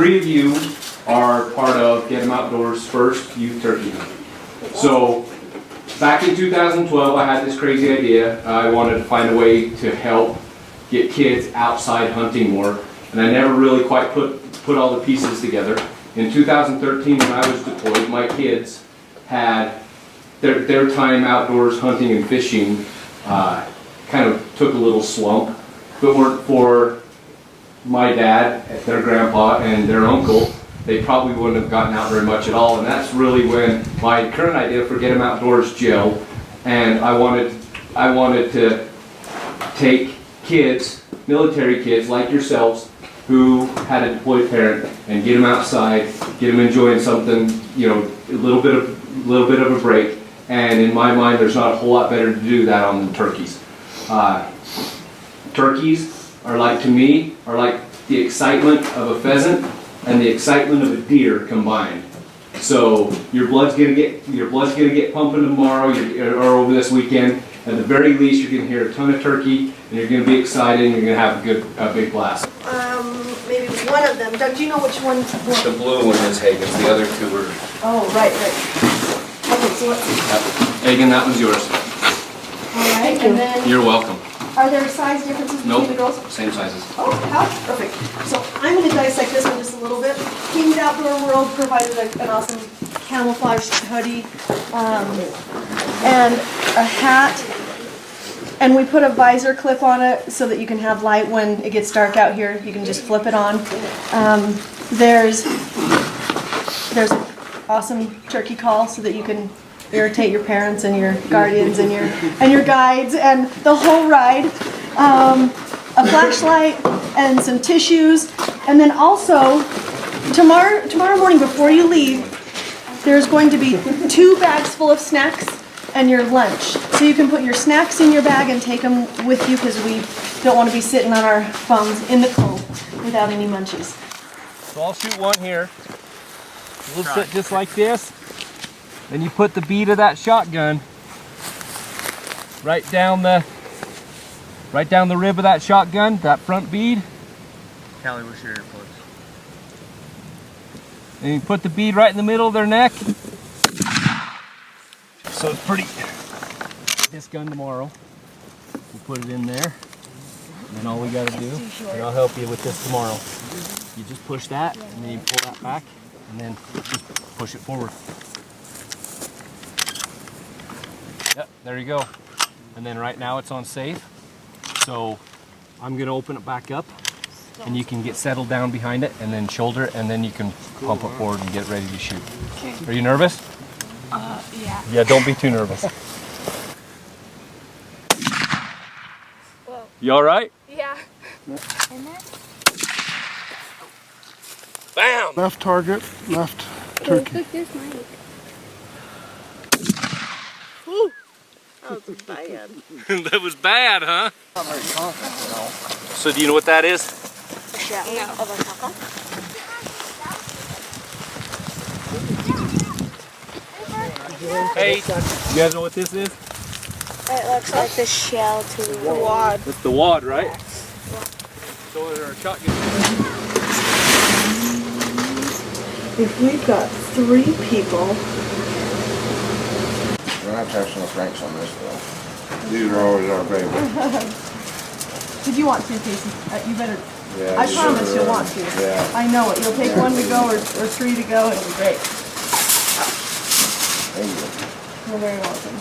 3 of you are part of Get 'em Outdoors' first youth turkey hunt. So, back in 2012, I had this crazy idea. I wanted to find a way to help get kids outside hunting more, and I never really quite put all the pieces together. In 2013, when I was deployed, my kids had their time outdoors hunting and fishing kind of took a little slump. If it weren't for my dad, their grandpa, and their uncle, they probably wouldn't have gotten out very much at all. And that's really when my current idea for Get 'em Outdoors gelled. And I wanted to take kids, military kids like yourselves, who had a deployed parent, and get them outside, get them enjoying something, you know, a little bit of a break. And in my mind, there's not a whole lot better to do that on than turkeys. Turkeys are like, to me, are like the excitement of a pheasant and the excitement of a deer combined. So your blood's gonna get pumping tomorrow or over this weekend. At the very least, you're gonna hear a ton of turkey, and you're gonna be excited, and you're gonna have a big blast. Maybe one of them. Doug, do you know which one? The blue one is Hagen's, the other two are... Oh, right. Okay, so what's... Hagen, that one's yours. All right, and then... You're welcome. Are there size differences between the girls? Same sizes. Oh, how perfect. So I'm going to dissect this one just a little bit. King's Outdoor World provided an awesome camouflage hoodie and a hat. And we put a visor clip on it so that you can have light when it gets dark out here. You can just flip it on. There's an awesome turkey call so that you can irritate your parents and your guardians and your guides and the whole ride. A flashlight and some tissues, and then also tomorrow morning before you leave, there's going to be 2 bags full of snacks and your lunch. So you can put your snacks in your bag and take them with you, because we don't want to be sitting on our phones in the cold without any munchies. So I'll shoot one here. We'll sit just like this. Then you put the bead of that shotgun right down the rib of that shotgun, that front bead. Callie, where's your earplugs? And you put the bead right in the middle of their neck. So it's pretty. This gun tomorrow, we'll put it in there. And then all we gotta do, and I'll help you with this tomorrow. You just push that, and then you pull that back, and then just push it forward. Yep, there you go. And then right now it's on safe. So I'm gonna open it back up, and you can get settled down behind it, and then shoulder it, and then you can pump it forward and get ready to shoot. Okay. Are you nervous? Yeah. Yeah, don't be too nervous. Whoa. You all right? Yeah. And then? Bam! Left target, left turkey. Look, there's Mike. That was bad. That was bad, huh? So do you know what that is? Yeah. No. Of a taco? Hey, you guys know what this is? It looks like the shell to the wad. That's the wad, right? So there are shotguns. If we've got 3 people, We're not touching the Franks on this though. These are always our favorite. did you want to, Casey? You better. Yeah, I these promise are, you'll want to. Yeah. I know it. You'll take 1 to go or 3 to go. It'll be great. Thank you. You're very welcome.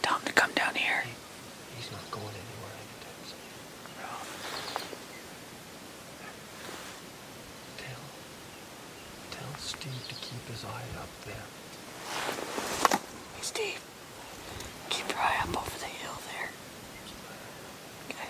Tell him to come down here. He's not going anywhere anytime soon. Tell Steve to keep his eye up there. Hey, Steve. Keep your eye up over the hill there. Okay.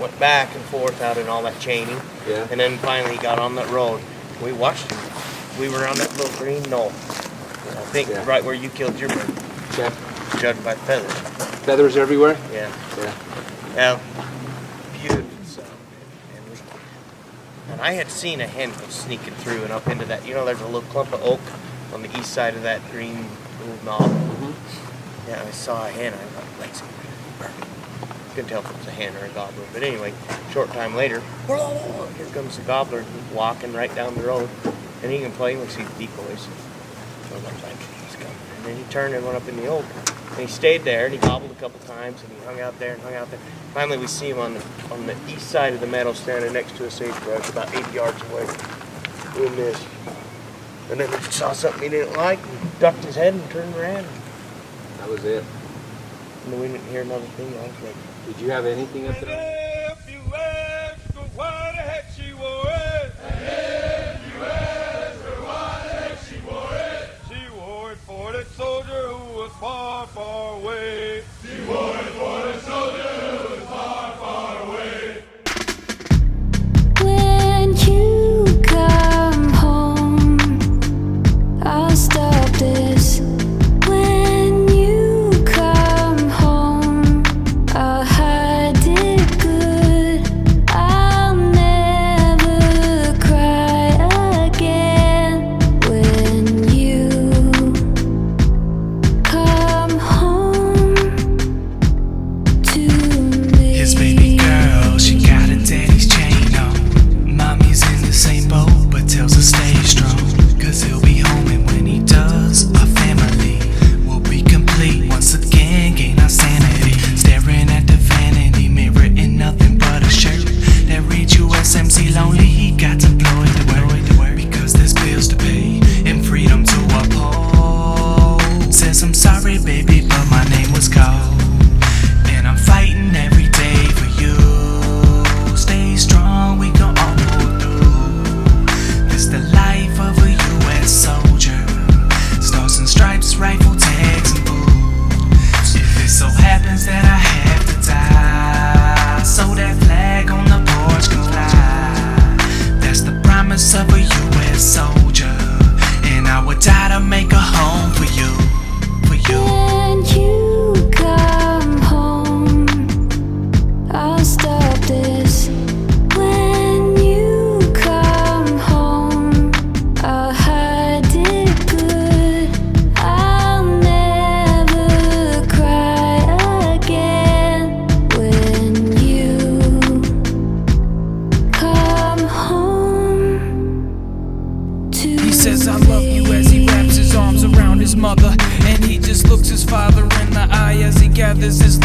Went back and forth out in all that chaining. Yeah. And then finally got on that road. We watched him. We were on that little green knoll. I think Yeah. right where you killed your bird. Okay. Judged by feathers. Feathers everywhere? Yeah. Yeah. Yeah. Beautiful sound. And I had seen a hen go sneaking through and up into that. You know, there's a little clump of oak on the east side of that green little knob. Mm-hmm. Yeah, I saw a hen. I thought, like, couldn't tell if it was a hen or a gobbler. But anyway, short time later, here comes the gobbler walking right down the road. And he can play with these decoys. So I'm like, he's coming. And then he turned and went up in the oak. And he stayed there and he gobbled a couple times and he hung out there and hung out there. Finally, we see him on the east side of the meadow standing next to a sagebrush about 80 yards away doing this. And then he saw something he didn't like and ducked his head and turned around. That was it. And then we didn't hear another thing. I was like, Did you have anything up there? If you ask her why the heck she wore it, and if you ask her why the heck she wore it, she wore it for the soldier who was far, far away. She wore it for the soldier who was far, far away. When you come home, I'll stop this. When you come home, I'll hide it good. I'll never cry again. When you come home.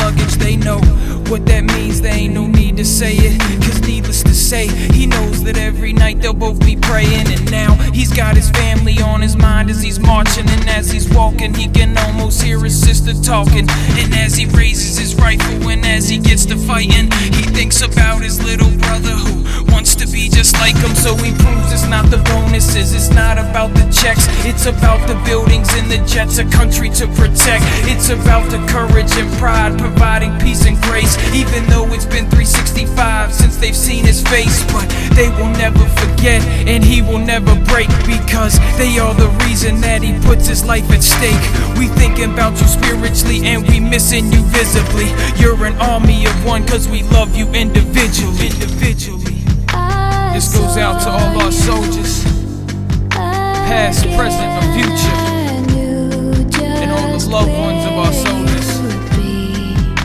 luggage, they know what that means. There ain't no need to say it, cause needless to say, he knows that every night they'll both be praying. And now he's got his family on his mind as he's marching, and as he's walking he can almost hear his sister talking. And as he raises his rifle and as he gets to fighting, he thinks about his little brother who wants to be just like him. So he proves it's not the bonuses, it's not about the checks, it's about the buildings and the jets, a country to protect. It's about the courage and pride, providing peace and grace. Even though it's been 365 since they've seen his face, but they will never forget and he will never break, because they are the reason that he puts his life at stake. We thinking about you spiritually and we missing you visibly. You're an army of one, cause we love you individually. This goes out to all our soldiers, past, present, and future, and all the loved ones of our soldiers.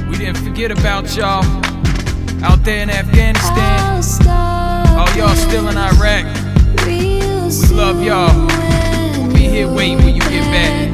We didn't forget about y'all out there in Afghanistan. All y'all still in Iraq. We love y'all. We'll be here waiting when you get back.